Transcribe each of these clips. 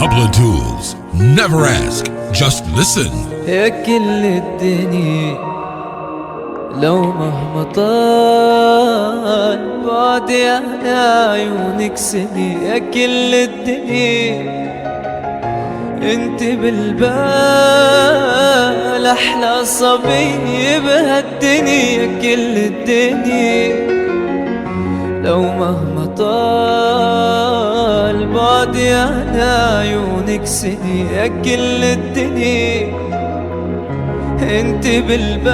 Pablo Tools. Never ask, just listen. يا كل الدنيا لو مهما طال بعدي عن عيونك سنين، يا كل الدنيا انت بالبال احلى صبي بهالدنيا. كل الدنيا لو مهما طال بعدي عن عيونك سنين، يا كل الدنيا انت بالبال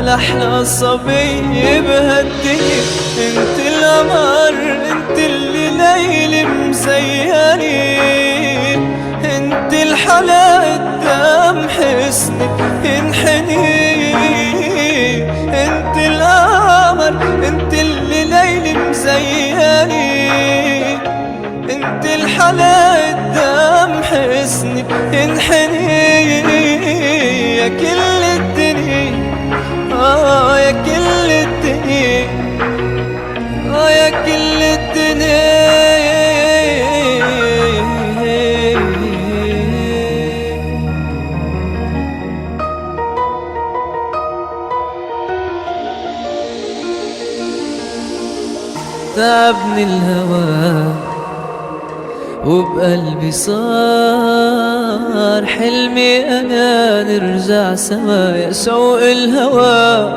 احلى صبي بهالدنيا. انت القمر انت اللي ليلي مزياني، انت الحلا قدام حسنك ينحني. انت القمر انت اللي ليلي مزياني، انت الحلا قدام حسنك ينحني. يا كل الدنيا يا كل الدنيا يا كل الدنيا. تعبني الهوى وبقلبي صار حلمي أنا نرجع سوا، يا شوق الهوى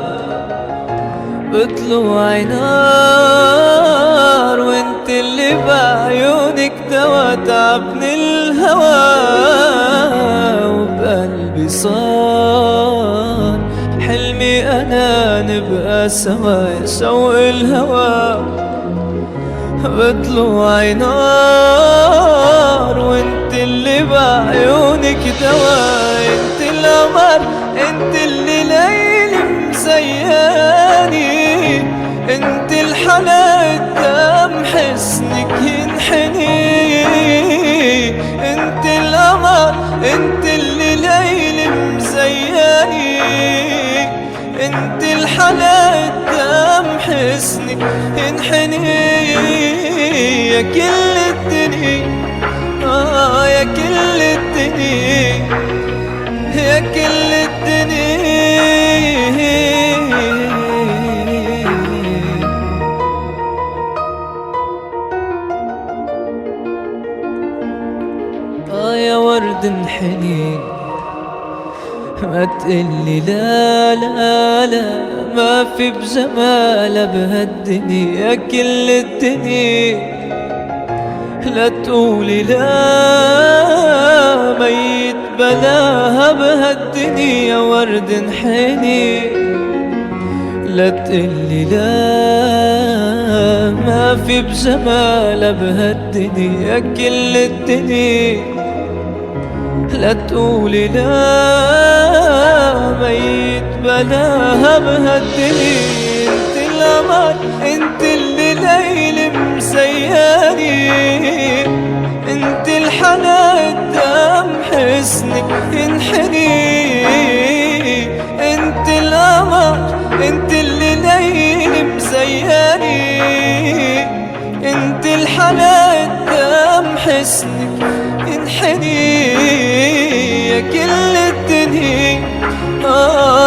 بطلوع نار وانت اللي بعيونك دوا. تعبني الهوى وبقلبي صار حلمي أنا نبقى سوا، يا شوق الهوى بطلوع نار وانت اللي بعيونك دوا. انت القمر انت اللي ليلي مزياني، انت الحلا قدام حسنك ينحني. انت القمر انت اللي ليلي مزياني، انت الحلا قدام حسنك ينحني. يا كل الدنيا يا كل الدنيا يا كل الدنيا. يا ورد انحني ما تقلي لا لا لا، ما في بجمالها بهالدنيا. يا كل الدنيا لا تقولي لا ميت بلاها بهالدنيا. ورد انحني لا تقلي لا، ما في بجمالها بهالدنيا. يا كل الدنيا لا تقولي لا ميت بلاها بهالدنيا. انت القمر انت اللي ليلي مزياني، انت الحلا قدام حسنك ينحني. انت القمر انت اللي ليلي مزياني، انت الحلا قدام حسنك ينحني. يا كل الدنيا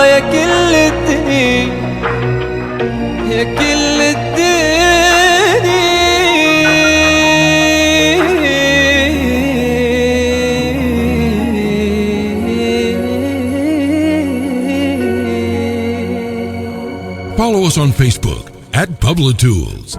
يا كل الدنيا يا كل الدنيا. Follow us on Facebook at Pablo Tools.